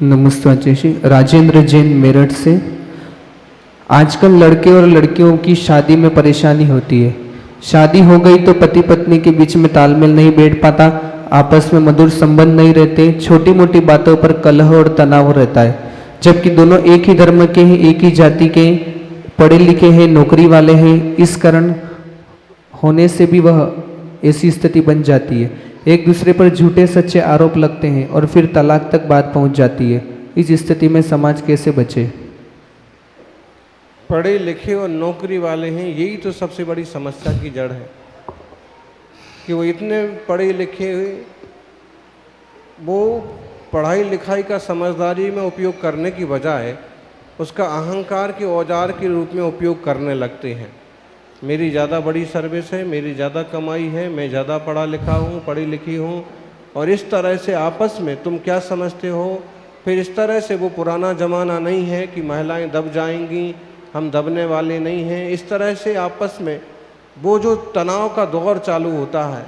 नमस्ते आचार्य जी, राजेंद्र जैन मेरठ से। आजकल लड़के और लड़कियों की शादी में परेशानी होती है। शादी हो गई तो पति पत्नी के बीच में तालमेल नहीं बैठ पाता, आपस में मधुर संबंध नहीं रहते, छोटी मोटी बातों पर कलह और तनाव रहता है। जबकि दोनों एक ही धर्म के हैं, एक ही जाति के, पढ़े लिखे हैं, नौकरी वाले हैं। इस कारण होने से भी वह ऐसी स्थिति बन जाती है, एक दूसरे पर झूठे सच्चे आरोप लगते हैं और फिर तलाक तक बात पहुंच जाती है। इस स्थिति में समाज कैसे बचे? पढ़े लिखे और नौकरी वाले हैं, यही तो सबसे बड़ी समस्या की जड़ है कि वो इतने पढ़े लिखे हुए, वो पढ़ाई लिखाई का समझदारी में उपयोग करने की बजाय उसका अहंकार के औजार के रूप में उपयोग करने लगते हैं। मेरी ज़्यादा बड़ी सर्विस है, मेरी ज़्यादा कमाई है, मैं ज़्यादा पढ़ा लिखा हूँ, पढ़ी लिखी हूँ, और इस तरह से आपस में तुम क्या समझते हो। फिर इस तरह से वो पुराना ज़माना नहीं है कि महिलाएं दब जाएंगी, हम दबने वाले नहीं हैं। इस तरह से आपस में वो जो तनाव का दौर चालू होता है।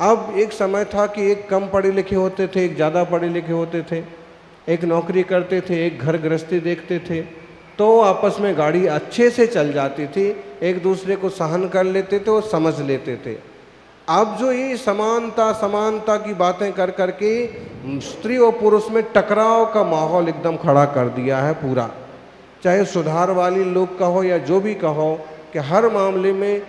अब एक समय था कि एक कम पढ़े लिखे होते थे, एक ज़्यादा पढ़े लिखे होते थे, एक नौकरी करते थे, एक घर गृहस्थी देखते थे, तो आपस में गाड़ी अच्छे से चल जाती थी, एक दूसरे को सहन कर लेते थे और समझ लेते थे। अब जो ये समानता की बातें कर करके स्त्री और पुरुष में टकराव का माहौल एकदम खड़ा कर दिया है पूरा। चाहे सुधार वाली लोग कहो या जो भी कहो, कि हर मामले में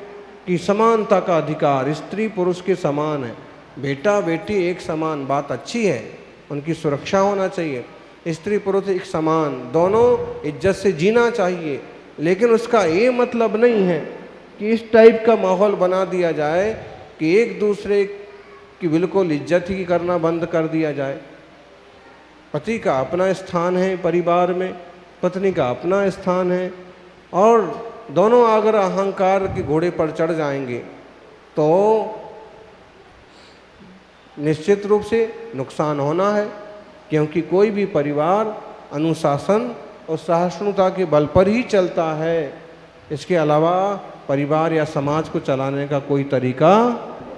कि समानता का अधिकार स्त्री पुरुष के समान है, बेटा बेटी एक समान, बात अच्छी है, उनकी सुरक्षा होना चाहिए। स्त्री पुरुष एक समान, दोनों इज्जत से जीना चाहिए, लेकिन उसका ये मतलब नहीं है कि इस टाइप का माहौल बना दिया जाए कि एक दूसरे की बिल्कुल इज्जत ही करना बंद कर दिया जाए। पति का अपना स्थान है परिवार में, पत्नी का अपना स्थान है, और दोनों अगर अहंकार के घोड़े पर चढ़ जाएंगे तो निश्चित रूप से नुकसान होना है, क्योंकि कोई भी परिवार अनुशासन और सहिष्णुता के बल पर ही चलता है। इसके अलावा परिवार या समाज को चलाने का कोई तरीका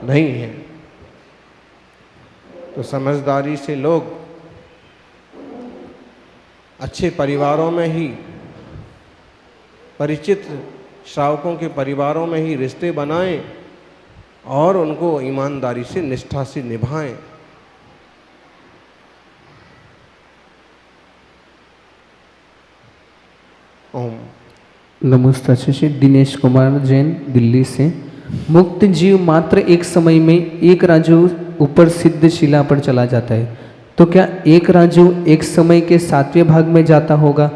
नहीं है। तो समझदारी से लोग अच्छे परिवारों में ही, परिचित श्रावकों के परिवारों में ही रिश्ते बनाएं और उनको ईमानदारी से, निष्ठा से निभाएं। ओम नमस्ते आचार्य जी, दिनेश कुमार जैन दिल्ली से। मुक्त जीव मात्र एक समय में एक राजू ऊपर सिद्ध शिला पर चला जाता है, तो क्या एक राजू एक समय के 7वें भाग में जाता होगा?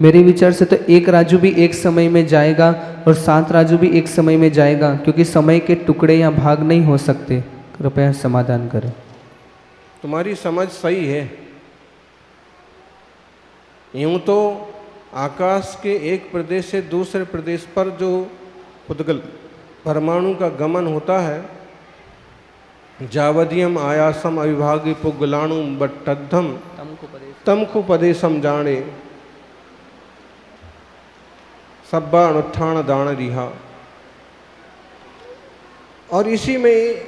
मेरे विचार से तो एक राजू भी एक समय में जाएगा और 7 राजू भी एक समय में जाएगा, क्योंकि समय के टुकड़े या भाग नहीं हो सकते। कृपया समाधान करें। तुम्हारी समझ सही है। यूं तो आकाश के एक प्रदेश से दूसरे प्रदेश पर जो पुद्गल परमाणु का गमन होता है, जावधियम आयासम अविभागी पुगलाणु बट्टद्धम तमकु पदेशम जाने सब्बा अनुत्थान दान रिहा। और इसी में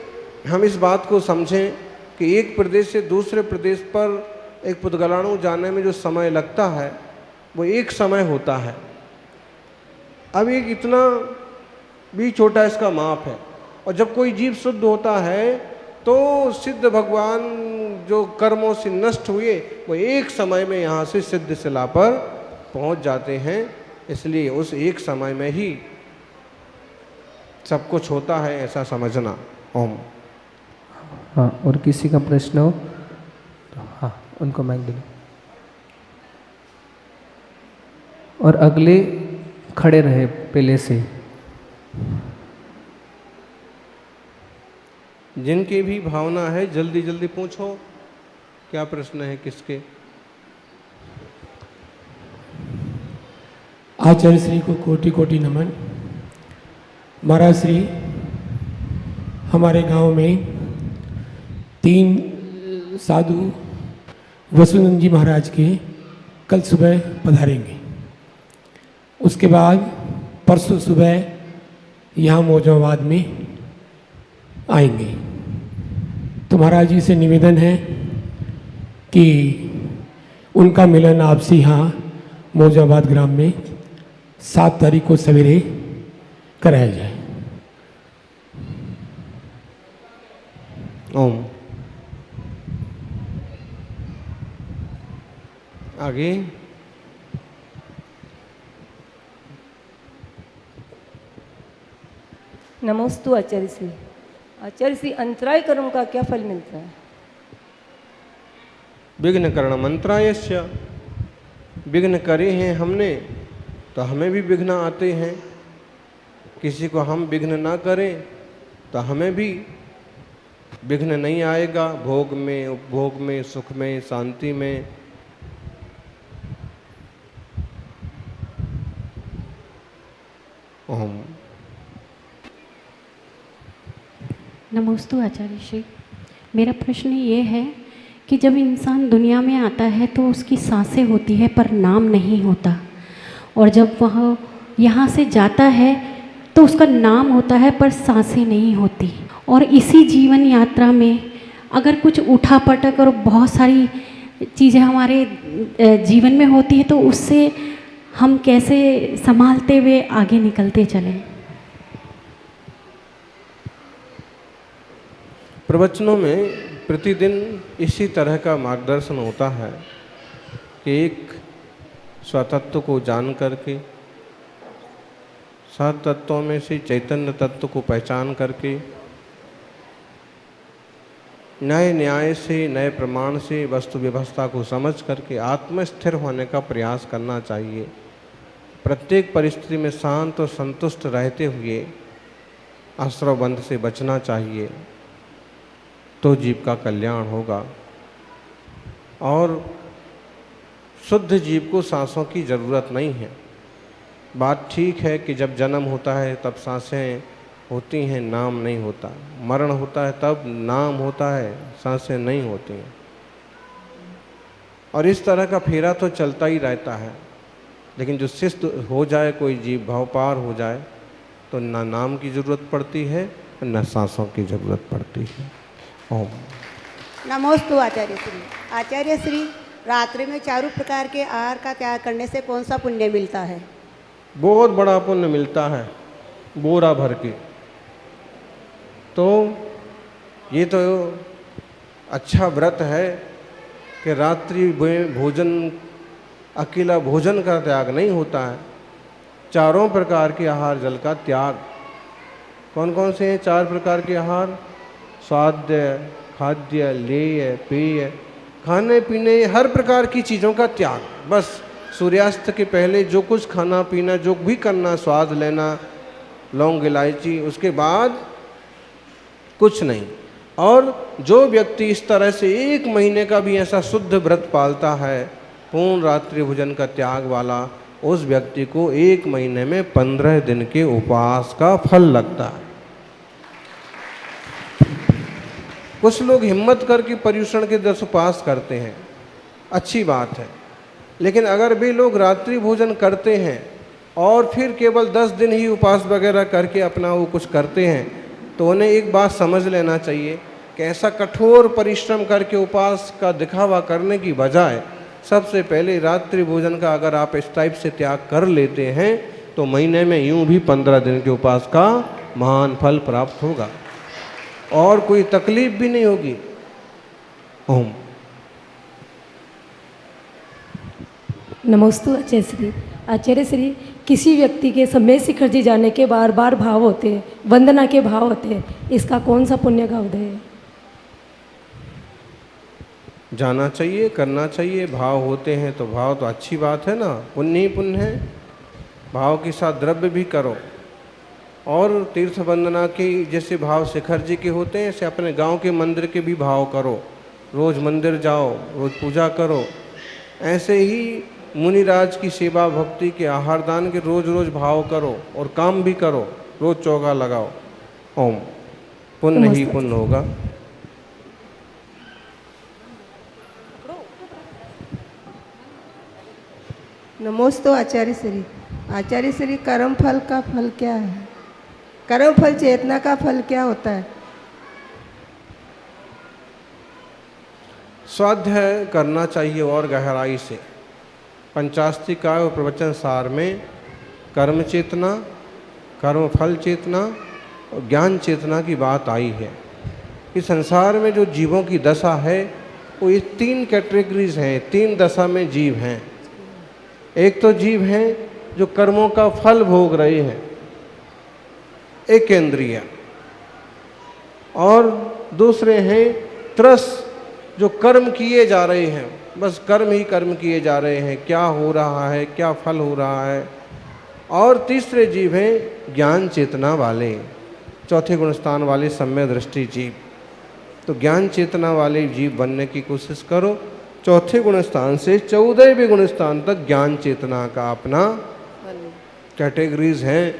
हम इस बात को समझें कि एक प्रदेश से दूसरे प्रदेश पर एक पुद्गलाणु जाने में जो समय लगता है वो एक समय होता है। अब एक इतना भी छोटा इसका माप है, और जब कोई जीव शुद्ध होता है तो सिद्ध भगवान जो कर्मों से नष्ट हुए वो एक समय में यहाँ से सिद्ध शिला पर पहुँच जाते हैं। इसलिए उस एक समय में ही सब कुछ होता है, ऐसा समझना। ओम। हाँ, और किसी का प्रश्न हो तो हाँ, उनको माइक दे। और अगले खड़े रहे पहले से। जिनकी भी भावना है जल्दी जल्दी पूछो, क्या प्रश्न है किसके? आचार्य श्री को कोटि कोटि नमन। महाराज श्री, हमारे गांव में 3 साधु वसुनंद जी महाराज के कल सुबह पधारेंगे। उसके बाद परसों सुबह यहाँ मौजूदाबाद में आएंगे। तो महाराज जी से निवेदन है कि उनका मिलन आपसी यहाँ मौजाबाद ग्राम में 7 तारीख को सवेरे कराया जाए। ओम। आगे। नमोस्तु आचार्य श्री। आचार्य श्री, अंतराय कर्म का क्या फल मिलता है? विघ्न करण मंत्रायस्य, विघ्न करे हैं हमने तो हमें भी विघ्न आते हैं। किसी को हम विघ्न ना करें तो हमें भी विघ्न नहीं आएगा, भोग में, उपभोग में, सुख में, शांति में। ओम। नमोस्तु आचार्य श्री। मेरा प्रश्न ये है कि जब इंसान दुनिया में आता है तो उसकी सांसें होती है पर नाम नहीं होता, और जब वह यहाँ से जाता है तो उसका नाम होता है पर सांसें नहीं होती। और इसी जीवन यात्रा में अगर कुछ उठा पटक और बहुत सारी चीज़ें हमारे जीवन में होती है तो उससे हम कैसे संभालते हुए आगे निकलते चलें? प्रवचनों में प्रतिदिन इसी तरह का मार्गदर्शन होता है कि एक स्वतत्व को जान करके, सात तत्वों में से चैतन्य तत्व को पहचान करके, नए न्याय से, नए प्रमाण से वस्तु व्यवस्था को समझ करके आत्मस्थिर होने का प्रयास करना चाहिए। प्रत्येक परिस्थिति में शांत और संतुष्ट रहते हुए आश्रव बंध से बचना चाहिए, तो जीव का कल्याण होगा। और शुद्ध जीव को सांसों की ज़रूरत नहीं है। बात ठीक है कि जब जन्म होता है तब सांसें होती हैं, नाम नहीं होता। मरण होता है तब नाम होता है, सांसें नहीं होती हैं। और इस तरह का फेरा तो चलता ही रहता है। लेकिन जो शिष्ट हो जाए, कोई जीव भाव पार हो जाए, तो ना नाम की ज़रूरत पड़ती है न सांसों की ज़रूरत पड़ती है। ओम। नमोस्तु आचार्य श्री। आचार्य श्री, रात्रि में 4 प्रकार के आहार का त्याग करने से कौन सा पुण्य मिलता है? बहुत बड़ा पुण्य मिलता है, बोरा भर के। तो ये तो अच्छा व्रत है कि रात्रि भोजन, अकेला भोजन का त्याग नहीं होता है। 4 प्रकार के आहार जल का त्याग। कौन कौन से हैं 4 प्रकार के आहार? स्वाद्य, खाद्य, लेय, पेय, खाने पीने, हर प्रकार की चीज़ों का त्याग। बस सूर्यास्त के पहले जो कुछ खाना पीना, जो भी करना, स्वाद लेना, लौंग इलायची, उसके बाद कुछ नहीं। और जो व्यक्ति इस तरह से 1 महीने का भी ऐसा शुद्ध व्रत पालता है, पूर्ण रात्रि भोजन का त्याग वाला, उस व्यक्ति को 1 महीने में 15 दिन के उपवास का फल लगता है। कुछ लोग हिम्मत करके पर्युषण के 10 उपवास करते हैं, अच्छी बात है। लेकिन अगर भी लोग रात्रि भोजन करते हैं और फिर केवल 10 दिन ही उपवास वगैरह करके अपना वो कुछ करते हैं, तो उन्हें एक बात समझ लेना चाहिए कि ऐसा कठोर परिश्रम करके उपवास का दिखावा करने की बजाय सबसे पहले रात्रि भोजन का अगर आप इस टाइप से त्याग कर लेते हैं तो महीने में यूं भी 15 दिन के उपवास का महान फल प्राप्त होगा और कोई तकलीफ भी नहीं होगी। ओम। नमोस्तु आचार्य श्री। आचार्य श्री, किसी व्यक्ति के समय शिखर जी जाने के बार बार भाव होते हैं, वंदना के भाव होते हैं, इसका कौन सा पुण्य का उदय है? जाना चाहिए, करना चाहिए। भाव होते हैं तो भाव तो अच्छी बात है ना, पुण्य ही पुण्य है। भाव के साथ द्रव्य भी करो। और तीर्थ वंदना के जैसे भाव शिखर जी के होते हैं, ऐसे अपने गांव के मंदिर के भी भाव करो। रोज़ मंदिर जाओ, रोज़ पूजा करो। ऐसे ही मुनिराज की सेवा भक्ति के, आहार दान के रोज़ रोज़ भाव करो और काम भी करो, रोज़ चौका लगाओ। ओम। पुण्य ही पुण्य होगा। नमोस्तु आचार्य श्री। आचार्य श्री, कर्म फल का फल क्या है? कर्म फल चेतना का फल क्या होता है? स्वाध्याय करना चाहिए और गहराई से। पंचास्तिकाय और प्रवचन सार में कर्म चेतना, कर्म फल चेतना और ज्ञान चेतना की बात आई है। इस संसार में जो जीवों की दशा है वो ये 3 कैटेगरीज हैं, 3 दशा में जीव हैं। एक तो जीव हैं जो कर्मों का फल भोग रहे हैं, एक इंद्रिय, और दूसरे हैं त्रस जो कर्म किए जा रहे हैं, बस कर्म ही कर्म किए जा रहे हैं, क्या हो रहा है, क्या फल हो रहा है। और तीसरे जीव हैं ज्ञान चेतना वाले, चौथे गुणस्थान वाले सम्यक दृष्टि जीव। तो ज्ञान चेतना वाले जीव बनने की कोशिश करो। चौथे गुणस्थान से 14वें गुणस्थान तक ज्ञान चेतना का अपना कैटेगरीज हैं,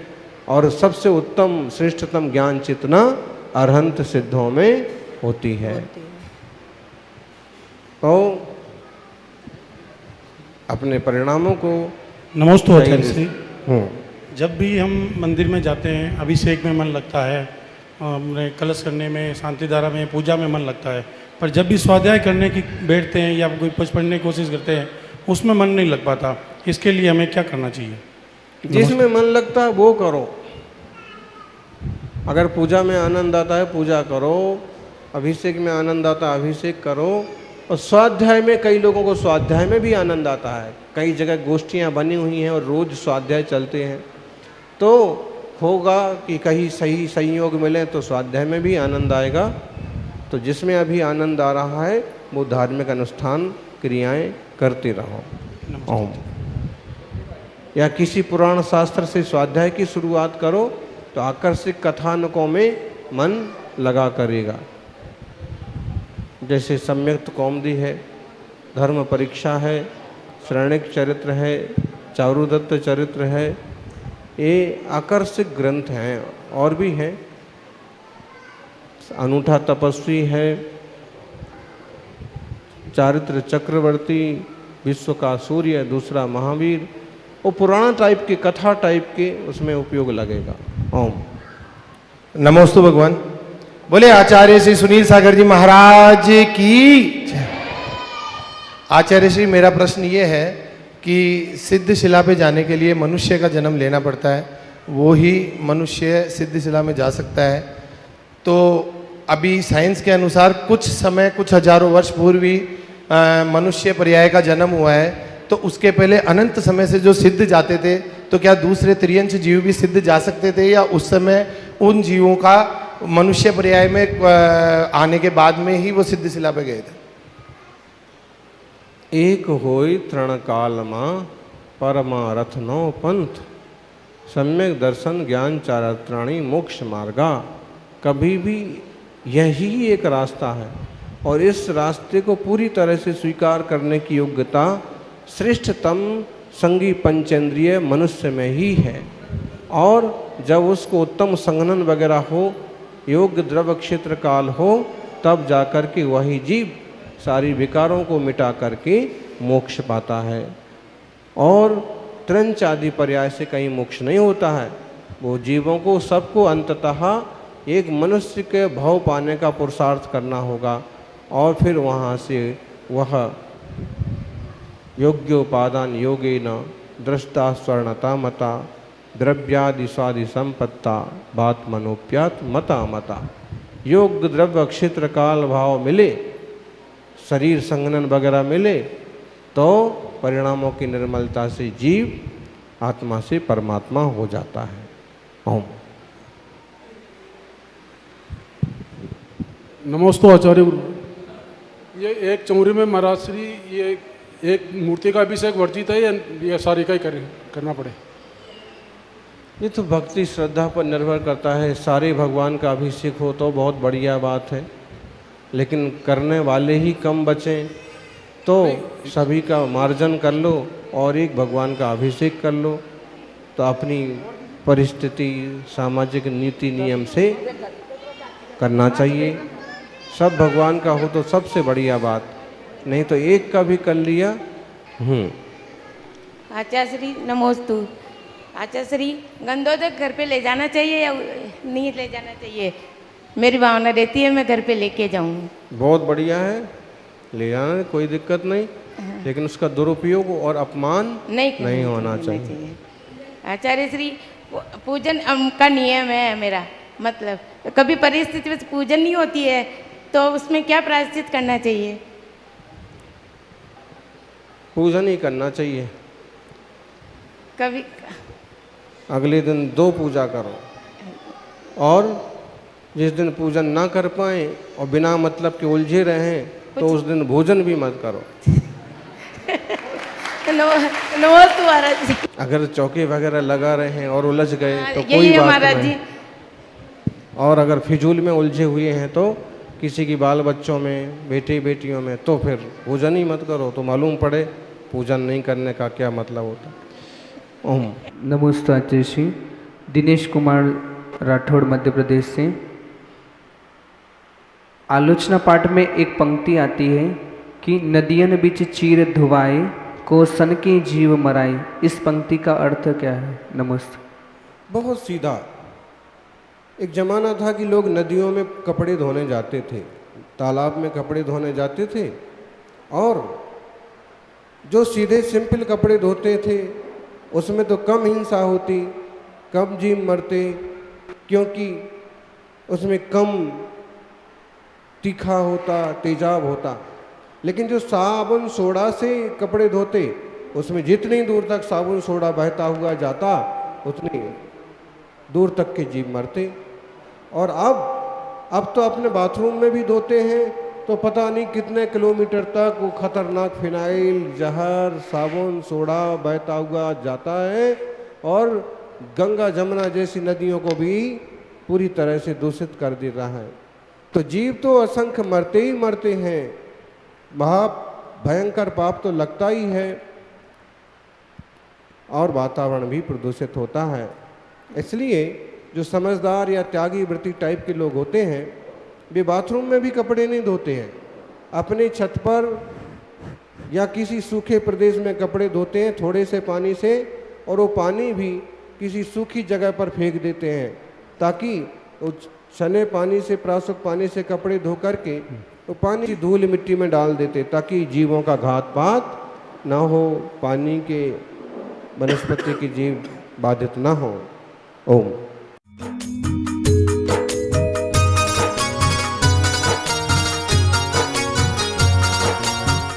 और सबसे उत्तम श्रेष्ठतम ज्ञान चेतना अरहंत सिद्धों में होती है। तो अपने परिणामों को नमोस्तु आचार्य श्री। जब भी हम मंदिर में जाते हैं, अभिषेक में मन लगता है, हमने कलश करने में, शांति धारा में, पूजा में मन लगता है, पर जब भी स्वाध्याय करने की बैठते हैं या कोई कुछ पढ़ने की कोशिश करते हैं उसमें मन नहीं लग पाता। इसके लिए हमें क्या करना चाहिए? जिसमें मन लगता है वो करो। अगर पूजा में आनंद आता है पूजा करो, अभिषेक में आनंद आता है अभिषेक करो, और स्वाध्याय में कई लोगों को स्वाध्याय में भी आनंद आता है। कई जगह गोष्ठियाँ बनी हुई हैं और रोज़ स्वाध्याय चलते हैं, तो होगा कि कहीं सही संयोग मिले तो स्वाध्याय में भी आनंद आएगा। तो जिसमें अभी आनंद आ रहा है वो धार्मिक अनुष्ठान क्रियाएं करते रहो। ओम। या किसी पुराण शास्त्र से स्वाध्याय की शुरुआत करो तो आकर्षक कथानकों में मन लगा करेगा। जैसे सम्यक्त कौमुदी है, धर्म परीक्षा है, श्रेणिक चरित्र है, चारुदत्त चरित्र है, ये आकर्षक ग्रंथ हैं। और भी हैं, अनूठा तपस्वी है, चारित्र चक्रवर्ती, विश्व का सूर्य, दूसरा महावीर, वो पुराना टाइप के, कथा टाइप के उसमें उपयोग लगेगा। ओम। नमोस्तु भगवान। बोले आचार्य श्री सुनील सागर जी महाराज की जय। आचार्य श्री, मेरा प्रश्न ये है कि सिद्ध शिला पे जाने के लिए मनुष्य का जन्म लेना पड़ता है, वो ही मनुष्य सिद्ध शिला में जा सकता है। तो अभी साइंस के अनुसार कुछ समय, कुछ हजारों वर्ष पूर्व ही मनुष्य पर्याय का जन्म हुआ है, तो उसके पहले अनंत समय से जो सिद्ध जाते थे, तो क्या दूसरे त्रियंश जीव भी सिद्ध जा सकते थे, या उस समय उन जीवों का मनुष्य पर्याय में आने के बाद में ही वो सिद्ध शिला पे गए थे? एक होई तृण काल मां परमारथ नो पंथ, सम्यक दर्शन ज्ञान चारित्राणी मोक्ष मार्गा। कभी भी यही एक रास्ता है, और इस रास्ते को पूरी तरह से स्वीकार करने की योग्यता श्रेष्ठतम संगी पंचेंद्रिय मनुष्य में ही है। और जब उसको उत्तम संघनन वगैरह हो, योग्य द्रव्य क्षेत्र काल हो, तब जाकर के वही जीव सारी विकारों को मिटा करके मोक्ष पाता है। और त्रंच आदि पर्याय से कहीं मोक्ष नहीं होता है। वो जीवों को, सबको अंततः एक मनुष्य के भाव पाने का पुरुषार्थ करना होगा, और फिर वहाँ से वह योग्योपादान योगेन दृष्टा स्वर्णता मता द्रव्यादि स्वादि संपत्ता बात मनोप्यात मता मता। योग द्रव्य क्षेत्र काल भाव मिले, शरीर संघनन वगैरह मिले, तो परिणामों की निर्मलता से जीव आत्मा से परमात्मा हो जाता है। ओम। नमोस्तु आचार्य गुरु। ये एक चौरी में महाराज श्री, ये एक मूर्ति का अभिषेक वर्जित है या सारी का ही करना पड़े? ये तो भक्ति श्रद्धा पर निर्भर करता है। सारे भगवान का अभिषेक हो तो बहुत बढ़िया बात है, लेकिन करने वाले ही कम बचें तो सभी का मार्जन कर लो और एक भगवान का अभिषेक कर लो, तो अपनी परिस्थिति सामाजिक नीति नियम से करना चाहिए। सब भगवान का हो तो सबसे बढ़िया बात, नहीं तो एक का भी कर लिया। आचार्य श्री नमोस्तु। आचार्य श्री, गंधोदक घर पे ले जाना चाहिए या नहीं ले जाना चाहिए? मेरी भावना रहती है मैं घर पे लेके जाऊँ। बहुत बढ़िया है। ले जाना कोई दिक्कत नहीं, लेकिन उसका दुरुपयोग और अपमान नहीं होना चाहिए। आचार्य श्री, पूजन का नियम है मेरा, मतलब कभी परिस्थिति में पूजन नहीं होती है तो उसमें क्या प्रायश्चित करना चाहिए? पूजन ही करना चाहिए। कभी अगले दिन 2 पूजा करो, और जिस दिन पूजन ना कर पाए और बिना मतलब के उलझे रहें तो उस दिन भोजन भी मत करो। नमस्ते महाराज जी। अगर चौके वगैरह लगा रहे हैं और उलझ गए तो यही कोई है बात महाराज नहीं। जी। और अगर फिजूल में उलझे हुए हैं तो किसी की बाल बच्चों में, बेटे बेटियों में, तो फिर पूजन ही मत करो, तो मालूम पड़े पूजन नहीं करने का क्या मतलब होता है। ओम। नमोस्तु आचार्य श्री। दिनेश कुमार राठौड़ मध्य प्रदेश से। आलोचना पाठ में एक पंक्ति आती है कि नदियन बिच चीर धुवाए को सन के जीव मराए। इस पंक्ति का अर्थ क्या है? नमस्ते। बहुत सीधा। एक ज़माना था कि लोग नदियों में कपड़े धोने जाते थे, तालाब में कपड़े धोने जाते थे, और जो सीधे सिंपल कपड़े धोते थे उसमें तो कम हिंसा होती, कम जीव मरते, क्योंकि उसमें कम तीखा होता, तेजाब होता। लेकिन जो साबुन सोडा से कपड़े धोते उसमें जितनी दूर तक साबुन सोडा बहता हुआ जाता उतनी दूर तक के जीव मरते। और अब तो अपने बाथरूम में भी धोते हैं तो पता नहीं कितने किलोमीटर तक वो खतरनाक फिनाइल, जहर, साबुन सोडा बहता हुआ जाता है, और गंगा जमुना जैसी नदियों को भी पूरी तरह से दूषित कर दे रहा है। तो जीव तो असंख्य मरते ही मरते हैं, महा भयंकर पाप तो लगता ही है, और वातावरण भी प्रदूषित होता है। इसलिए जो समझदार या त्यागी वृत्ति टाइप के लोग होते हैं वे बाथरूम में भी कपड़े नहीं धोते हैं, अपने छत पर या किसी सूखे प्रदेश में कपड़े धोते हैं थोड़े से पानी से, और वो पानी भी किसी सूखी जगह पर फेंक देते हैं, ताकि उस सने पानी से, प्रासुक पानी से कपड़े धो करके तो पानी धूल मिट्टी में डाल देते, ताकि जीवों का घात पात ना हो, पानी के वनस्पति के जीव बाधित ना हो। ओम।